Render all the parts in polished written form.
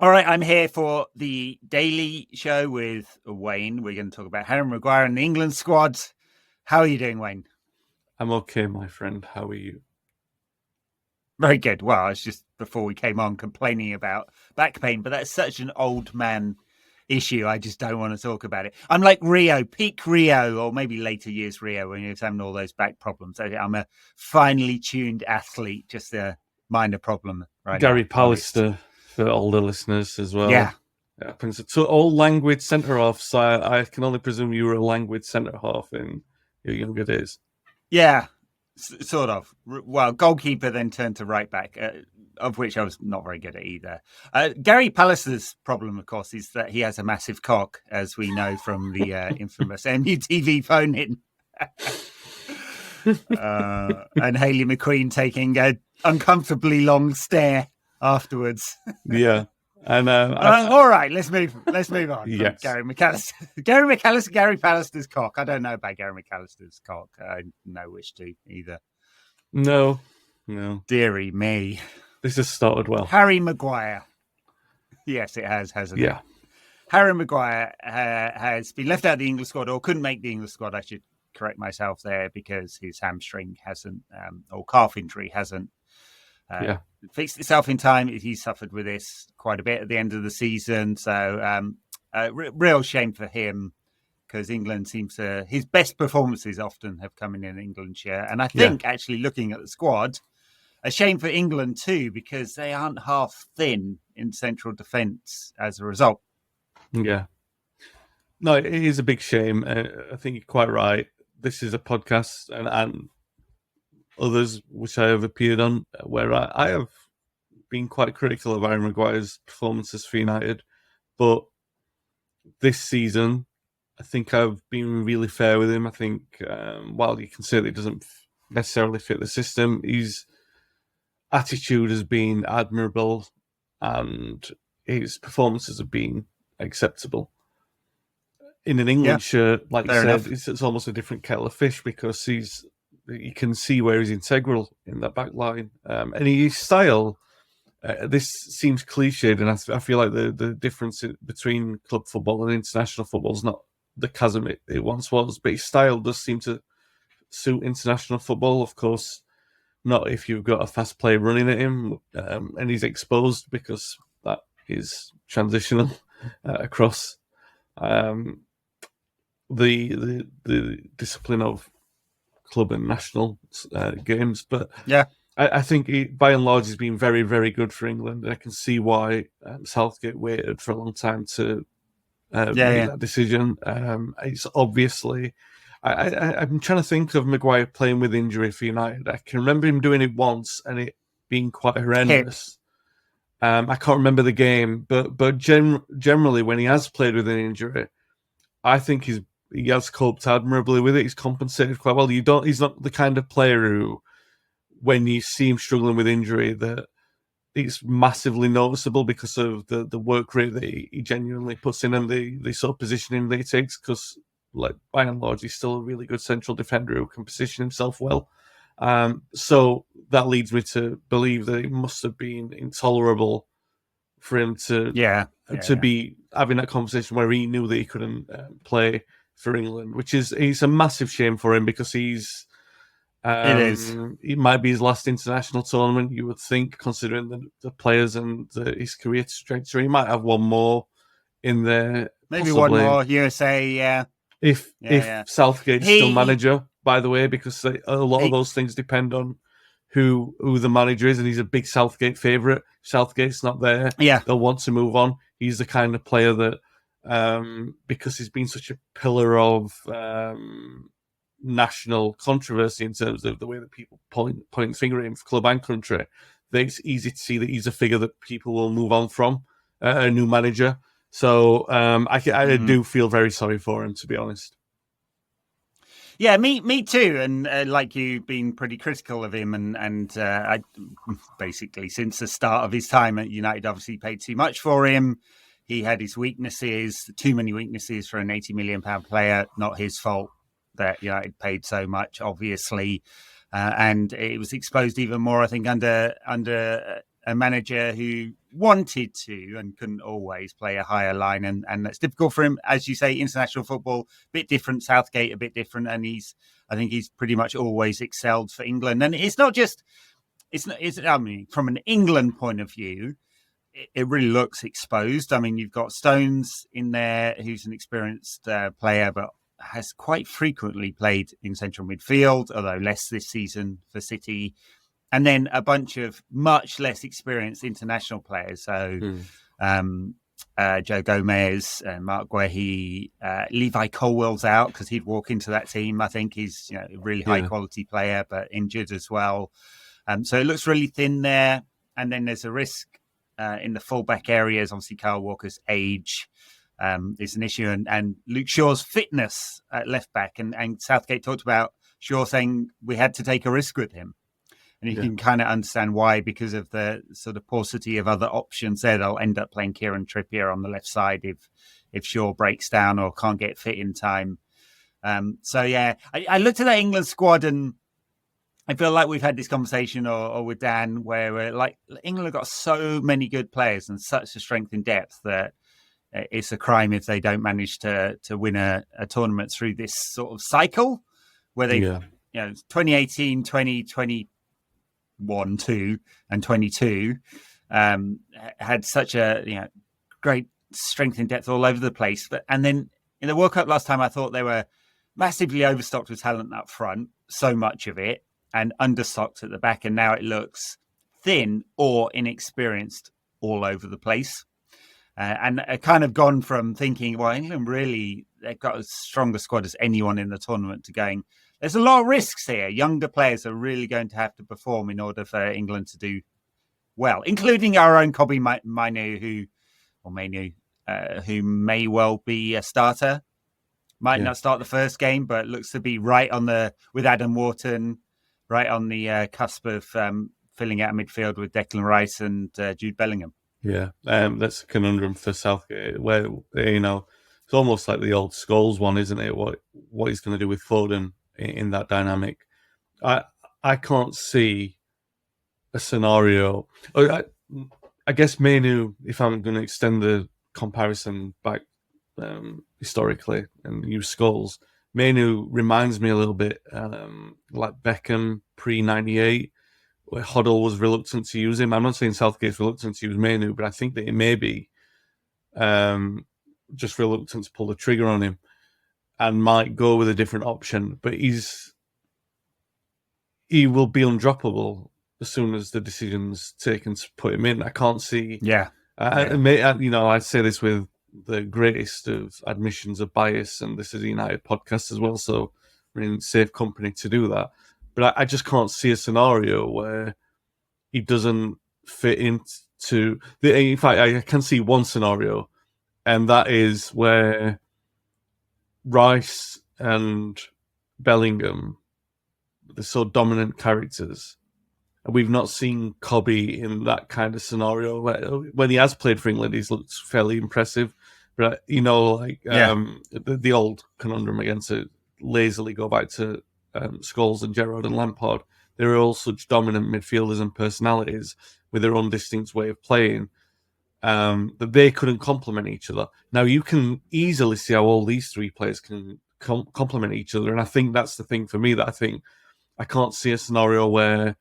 All right, I'm here for the Daily Show with Wayne. We're going to talk about Harry Maguire and the England squad. How are you doing, Wayne? I'm okay, my friend. How are you? Very good. Well, I was just before we came on complaining about back pain, but that's such an old man issue. I just don't want to talk about it. I'm like Rio, peak Rio, or maybe later years Rio, when he was having all those back problems. I'm a finely tuned athlete, just a minor problem right Gary now. Pallister, for all the listeners as well. Yeah. It happens to all language centre-halves. So I can only presume you were a language centre-half in your younger days. Yeah, sort of. Well, goalkeeper, then turned to right back, of which I was not very good at either. Gary Pallister's problem, of course, is that he has a massive cock, as we know from the infamous MUTV phone-in. And Hayley McQueen taking an uncomfortably long stare afterwards. Yeah. And all right, let's move on. Yes. Gary McAllister, Gary Pallister's cock. I don't know about Gary McAllister's cock. I no wish to either. No. Deary me. This has started well. Harry Maguire. Yes, it has, hasn't it? Yeah. Harry Maguire has been left out of the English squad, or couldn't make the English squad. I should correct myself there, because his hamstring hasn't, or calf injury hasn't fixed itself in time. He suffered with this quite a bit at the end of the season. So real shame for him, because England seems to, his best performances often have come in an England shirt. And I think actually looking at the squad, a shame for England too, because they aren't half thin in central defence as a result. Yeah. No, it is a big shame. I think you're quite right. This is a podcast and others which I have appeared on where I have been quite critical of Harry Maguire's performances for United. But this season, I think I've been really fair with him. I think while you can say that he doesn't necessarily fit the system, his attitude has been admirable and his performances have been acceptable. In an England shirt, like you said, it's almost a different kettle of fish, because you can see where he's integral in that back line. And his style, this seems cliched, and I feel like the difference between club football and international football is not the chasm it once was, but his style does seem to suit international football. Of course, not if you've got a fast player running at him and he's exposed, because that is transitional across the discipline of club and national games. But I think he, by and large, has been very, very good for England. And I can see why Southgate waited for a long time to make that decision. It's obviously, I'm trying to think of Maguire playing with injury for United. I can remember him doing it once and it being quite horrendous. I can't remember the game, but generally when he has played with an injury, I think he has coped admirably with it. He's compensated quite well. He's not the kind of player who, when you see him struggling with injury, that it's massively noticeable because of the work rate that he genuinely puts in and the sort of positioning that he takes. Because, like, by and large, he's still a really good central defender who can position himself well. So that leads me to believe that it must have been intolerable for him to be having that conversation where he knew that he couldn't play for England, it's a massive shame for him, because he's it might be his last international tournament, you would think, considering the players and his career trajectory. He might have one more in there, maybe possibly. one more USA. If Southgate's still manager, by the way, because a lot of those things depend on who the manager is, and he's a big Southgate favourite. Southgate's not there. They'll want to move on. He's the kind of player that, because he's been such a pillar of national controversy in terms of the way that people pointing finger at him for club and country, that it's easy to see that he's a figure that people will move on from, a new manager. So I do feel very sorry for him, to be honest. Yeah, me too. And like you, been pretty critical of him, and I basically since the start of his time at United, obviously paid too much for him. He had his weaknesses, too many weaknesses for an £80 million player. Not his fault that United paid so much, obviously, and it was exposed even more, I think, under a manager who wanted to and couldn't always play a higher line, and that's difficult for him. As you say, international football, a bit different, Southgate a bit different, and I think he's pretty much always excelled for England. And it's not just, I mean, from an England point of view, it really looks exposed. I mean, you've got Stones in there, who's an experienced player, but has quite frequently played in central midfield, although less this season for City. And then a bunch of much less experienced international players. So Joe Gomez, Mark Guehi, Levi Colwell's out because he'd walk into that team. I think he's a really high quality player, but injured as well. So it looks really thin there. And then there's a risk in the fullback areas. Obviously, Kyle Walker's age is an issue, and Luke Shaw's fitness at left back. And Southgate talked about Shaw saying we had to take a risk with him. And you can kind of understand why, because of the sort of paucity of other options there. They'll end up playing Kieran Trippier on the left side if Shaw breaks down or can't get fit in time. I looked at that England squad, and I feel like we've had this conversation or with Dan where we're like, England have got so many good players and such a strength in depth that it's a crime if they don't manage to win a tournament through this sort of cycle where they, 2018, 2020, 1, 2, and 22 had such a great strength and depth all over the place. And then in the World Cup last time, I thought they were massively overstocked with talent up front, so much of it, and understocked at the back. And now it looks thin or inexperienced all over the place. And I kind of gone from thinking, well, England really, they've got as strong a squad as anyone in the tournament, to going, there's a lot of risks here. Younger players are really going to have to perform in order for England to do well, including our own Kobbie Mainoo, who may well be a starter. Might not start the first game, but looks to be with Adam Wharton, right on the cusp of filling out midfield with Declan Rice and Jude Bellingham. Yeah, that's a conundrum for Southgate, where it's almost like the old Scholes one, isn't it? What he's going to do with Foden in that dynamic. I can't see a scenario. I guess Mainoo, if I'm going to extend the comparison back historically and use Scholes, Mainoo reminds me a little bit like Beckham pre-98, where Hoddle was reluctant to use him. I'm not saying Southgate's reluctant to use Mainoo, but I think that he may be just reluctant to pull the trigger on him and might go with a different option. But he will be undroppable as soon as the decision's taken to put him in. I can't see... I say this with the greatest of admissions of bias, and this is a United podcast as well, so we're in safe company to do that. But I just can't see a scenario where he doesn't fit into... In fact, I can see one scenario, and that is where Rice and Bellingham, they're so dominant characters, and we've not seen Kobbie in that kind of scenario. When he has played for England, he's looked fairly impressive. But, the old conundrum again, to lazily go back to Scholes and Gerrard and Lampard, they're all such dominant midfielders and personalities with their own distinct way of playing that they couldn't complement each other. Now, you can easily see how all these three players can complement each other, and I think that's the thing for me, that I think I can't see a scenario where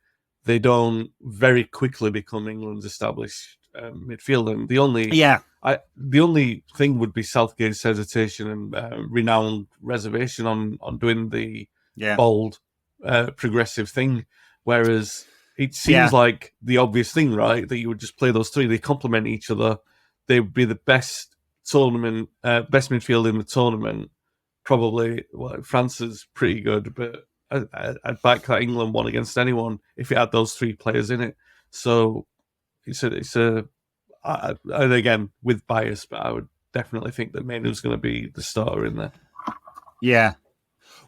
they don't very quickly become England's established midfield. And the only thing would be Southgate's hesitation and renowned reservation on doing the bold, progressive thing. Whereas it seems like the obvious thing, right? That you would just play those three. They complement each other. They would be the best midfield in the tournament. Probably, France is pretty good, but I'd back that England one against anyone if it had those three players in it. So and again, with bias, but I would definitely think that Mainoo's going to be the starter in there. Yeah.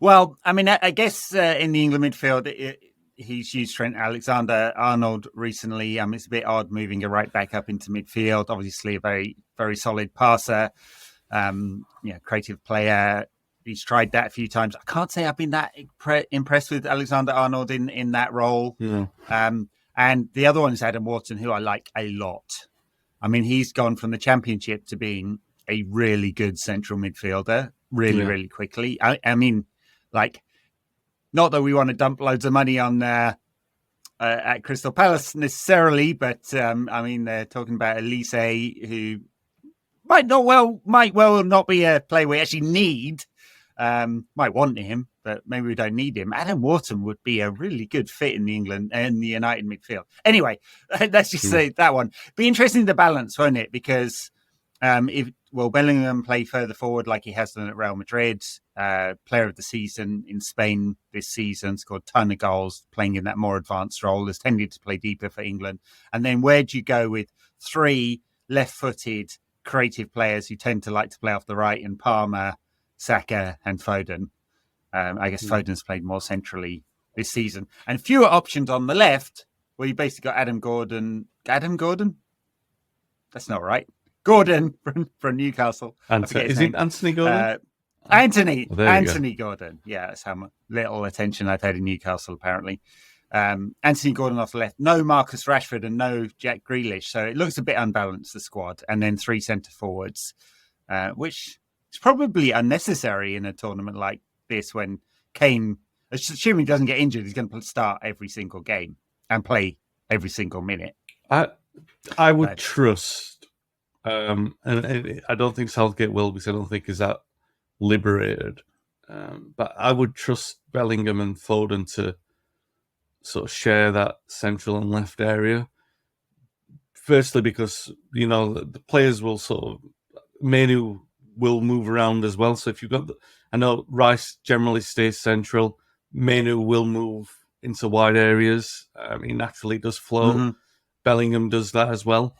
Well, I mean, I guess in the England midfield, he's used Trent Alexander-Arnold recently. It's a bit odd moving a right back up into midfield. Obviously, a very, very solid passer, creative player. He's tried that a few times. I can't say I've been that impressed with Alexander-Arnold in that role. Yeah. And the other one is Adam Wharton, who I like a lot. I mean, he's gone from the Championship to being a really good central midfielder really quickly. I mean, like, not that we want to dump loads of money on at Crystal Palace necessarily, but I mean, they're talking about Elise, who might well not be a player we actually need. Might want him, but maybe we don't need him. Adam Wharton would be a really good fit in the England and the United midfield. Anyway, let's just say that one. Be interesting to balance, won't it? Because Bellingham play further forward like he has done at Real Madrid. Player of the season in Spain this season, scored a ton of goals, playing in that more advanced role, has tended to play deeper for England. And then where do you go with 3 left-footed creative players who tend to like to play off the right in Palmer, Saka and Foden? I guess Foden's played more centrally this season. And fewer options on the left, where you basically got Adam Gordon? That's not right. Gordon from Newcastle. Is it Anthony Gordon? Anthony Gordon. Yeah, that's how little attention I've had in Newcastle, apparently. Anthony Gordon off the left. No Marcus Rashford and no Jack Grealish. So it looks a bit unbalanced, the squad. And then 3 centre forwards, which is probably unnecessary in a tournament like this when Kane, assuming he doesn't get injured, he's going to start every single game and play every single minute. I would trust, and I don't think Southgate will, because I don't think he's that liberated. But I would trust Bellingham and Foden to sort of share that central and left area. Firstly, because, the players will Mainoo will move around as well. So if you've got, I know Rice generally stays central. Mainoo will move into wide areas. He naturally does float. Mm-hmm. Bellingham does that as well.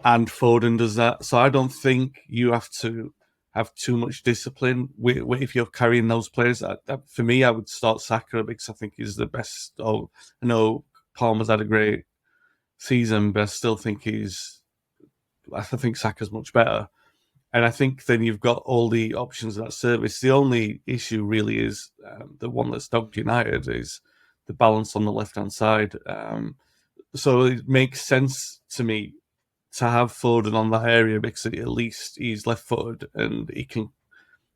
And Foden does that. So I don't think you have to have too much discipline if you're carrying those players. For me, I would start Saka because I think he's the best. I know Palmer's had a great season, but I still think Saka's much better. And I think then you've got all the options in that service. The only issue really is the one that's dogged United is the balance on the left-hand side. So it makes sense to me to have Foden on that area because at least he's left-footed and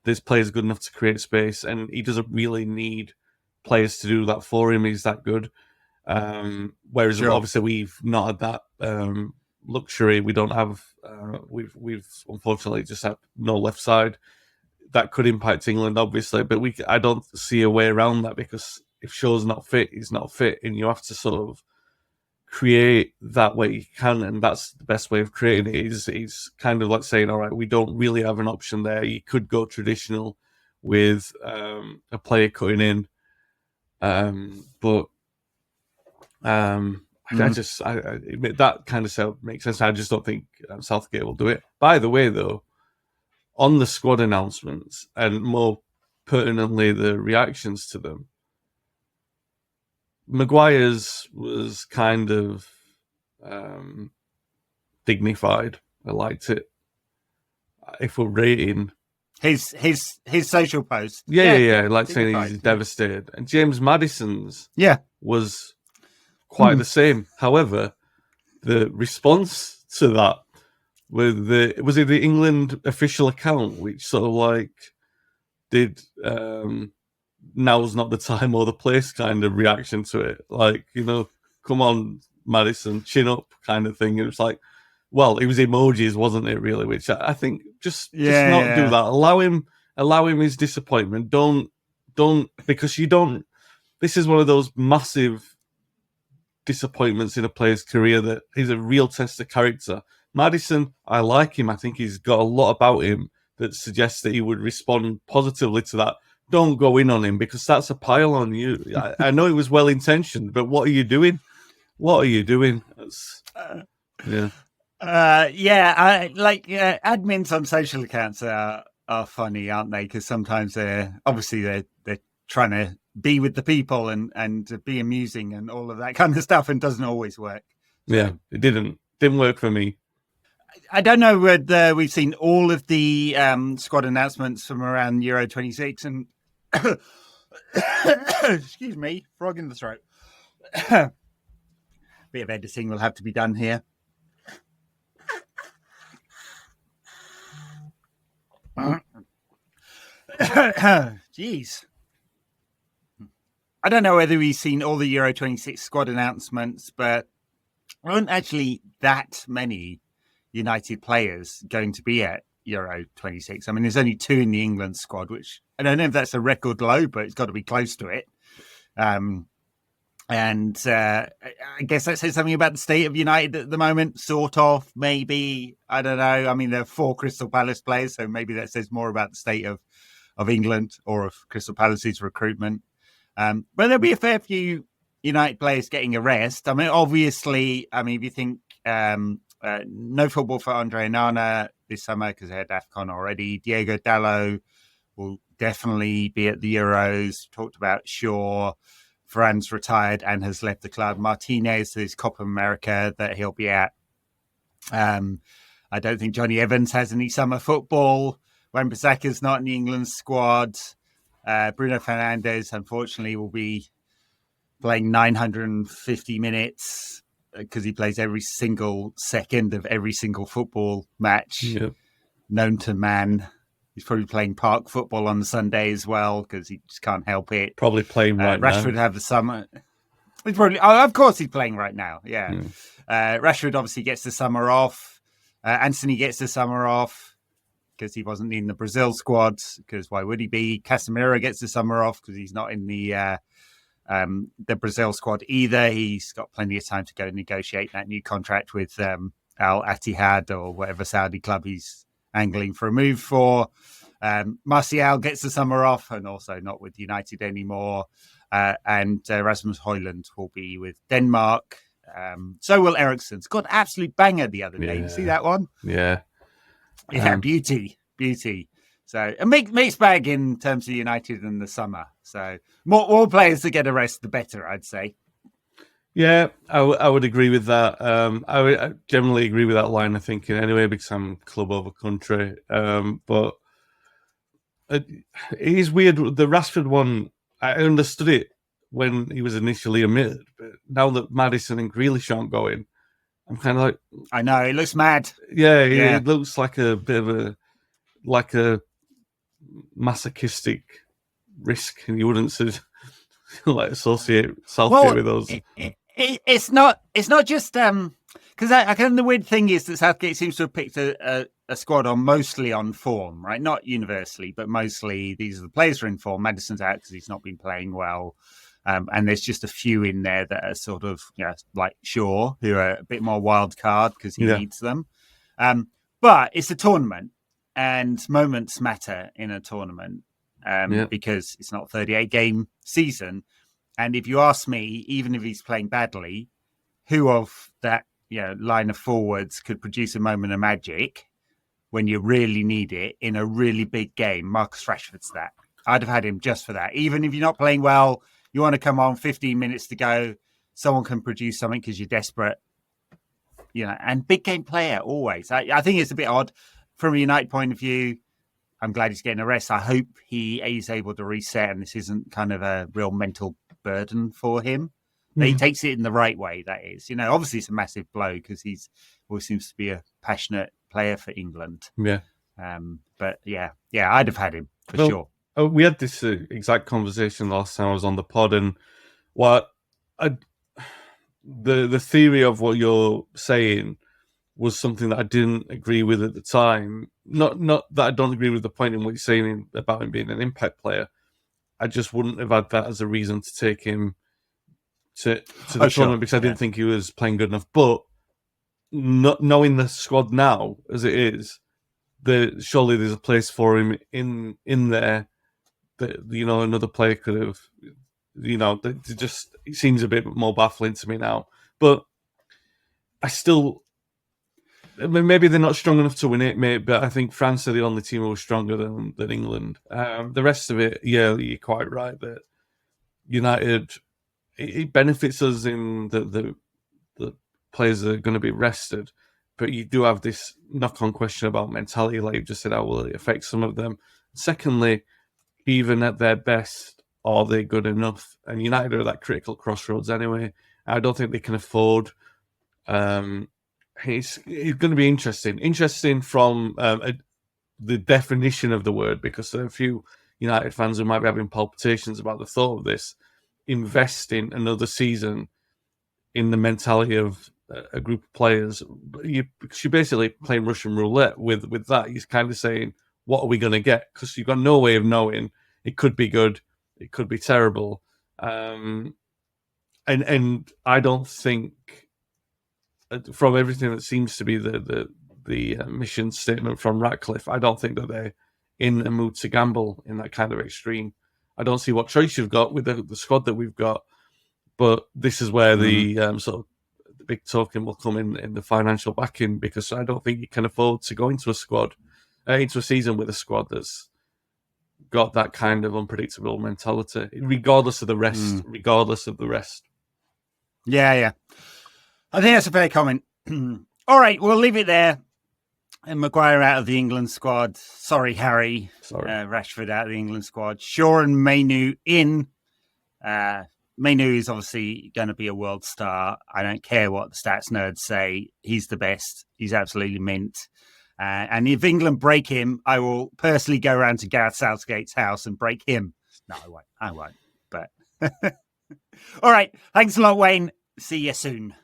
there's players good enough to create space, and he doesn't really need players to do that for him. He's that good. Whereas obviously we've not had that luxury. We don't have. We've unfortunately just had no left side. That could impact England, obviously, but I don't see a way around that because if Shaw's not fit, he's not fit, and you have to sort of create that way you can, and that's the best way of creating it. Is kind of like saying, all right, we don't really have an option there. You could go traditional with a player cutting in, but. That kind of makes sense. I just don't think Southgate will do it. By the way, though, on the squad announcements and more pertinently the reactions to them, Maguire's was kind of dignified. I liked it. If we're rating his social post, yeah, like saying he's devastated, and James Maddison's was quite the same. However, the response to that was it the England official account, which sort of like did now's not the time or the place kind of reaction to it. Like, come on, Maddison, chin up kind of thing. It was like, well, it was emojis, wasn't it, really? Which I think just do that. Allow him his disappointment. Don't, because you don't, this is one of those massive disappointments in a player's career that is a real test of character. Maddison, I like him. I think he's got a lot about him that suggests that he would respond positively to that. Don't go in on him because that's a pile on you. I know it was well intentioned, but what are you doing? What are you doing? Admins on social accounts are funny, aren't they? Because sometimes they're trying to be with the people and be amusing and all of that kind of stuff, and doesn't always work. So, yeah, it didn't work for me. I don't know whether we've seen all of the squad announcements from around Euro 26 and excuse me, frog in the throat. bit of editing will have to be done here. Jeez. I don't know whether we've seen all the Euro 26 squad announcements, but there aren't actually that many United players going to be at Euro 26. I mean, there's only 2 in the England squad, which I don't know if that's a record low, but it's got to be close to it. And I guess that says something about the state of United at the moment, sort of, maybe. I don't know. I mean, there are 4 Crystal Palace players, so maybe that says more about the state of England or of Crystal Palace's recruitment. But there'll be a fair few United players getting a rest. I mean, obviously, if you think no football for Andre Onana this summer because they had AFCON already. Diego Dalot will definitely be at the Euros. Talked about Shaw. Varane's retired and has left the club. Martinez is Copa America that he'll be at. I don't think Johnny Evans has any summer football. Wan-Bissaka's not in the England squad. Bruno Fernandes, unfortunately, will be playing 950 minutes because he plays every single second of every single football match known to man. He's probably playing park football on the Sunday as well because he just can't help it. Probably playing right now. Rashford have the summer. He's probably, of course, he's playing right now. Yeah. Rashford obviously gets the summer off. Anthony gets the summer off because he wasn't in the Brazil squad. Because why would he be? Casemiro gets the summer off because he's not in the Brazil squad either. He's got plenty of time to go negotiate that new contract with Al Ittihad or whatever Saudi club he's angling for a move for. Martial gets the summer off and also not with United anymore. And Rasmus Højlund will be with Denmark. So will Eriksen's got an absolute banger the other day. You see that one? Yeah. Beauty. So a mixed bag in terms of United in the summer. So more players to get a rest, the better, I'd say. Yeah, I would agree with that. I generally agree with that line of thinking anyway, because I'm club over country. But it is weird. The Rashford one, I understood it when he was initially omitted, but now that Maddison and Grealish aren't going, I'm kind of like, I know it looks mad. Yeah, it looks like a bit of a masochistic risk, and you wouldn't associate Southgate with us. It's not just because I can. The weird thing is that Southgate seems to have picked a squad mostly on form, right? Not universally, but mostly these are the players who are in form. Maddison's out because he's not been playing well. And there's just a few in there that are sort of, like Shaw, who are a bit more wild card because he needs them. But it's a tournament and moments matter in a tournament because it's not a 38-game season. And if you ask me, even if he's playing badly, who of that line of forwards could produce a moment of magic when you really need it in a really big game? Marcus Rashford's that. I'd have had him just for that. Even if you're not playing well, you want to come on 15 minutes to go, someone can produce something because you're desperate. And big game player always. I think it's a bit odd from a United point of view. I'm glad he's getting a rest. I hope he is able to reset and this isn't kind of a real mental burden for him. That he takes it in the right way, that is. Obviously it's a massive blow because he's always seems to be a passionate player for England. Yeah. But I'd have had him for sure. We had this exact conversation last time I was on the pod, and the theory of what you're saying was something that I didn't agree with at the time. Not that I don't agree with the point in what you're saying about him being an impact player. I just wouldn't have had that as a reason to take him to the tournament because I didn't think he was playing good enough. But not knowing the squad now as it is, surely there's a place for him in there. That another player could have. It seems a bit more baffling to me now. But maybe they're not strong enough to win it, but I think France are the only team who are stronger than England. The rest of it, you're quite right that United, it benefits us in the players that are going to be rested, but you do have this knock-on question about mentality, like you've just said, how will it affect some of them? Secondly, even at their best, are they good enough? And United are at that critical crossroads anyway. I don't think they can afford It's going to be interesting from the definition of the word, because there are a few United fans who might be having palpitations about the thought of this. Investing another season in the mentality of a group of players, you're basically playing Russian roulette with that. He's kind of saying, what are we going to get? Because you've got no way of knowing. It could be good, it could be terrible, and I don't think, from everything that seems to be the mission statement from Ratcliffe, I don't think that they're in a mood to gamble in that kind of extreme. I don't see what choice you've got with the squad that we've got, but this is where the sort of the big token will come in the financial backing, because I don't think you can afford to go into a season with a squad that's got that kind of unpredictable mentality, regardless of the rest. Yeah. I think that's a fair comment. All right, we'll leave it there. And Maguire out of the England squad. Sorry, Harry. Rashford out of the England squad. Shaw and Mainoo in. Mainoo is obviously going to be a world star. I don't care what the stats nerds say. He's the best. He's absolutely mint. And if England break him, I will personally go around to Gareth Southgate's house and break him. No, I won't. But all right. Thanks a lot, Wayne. See you soon.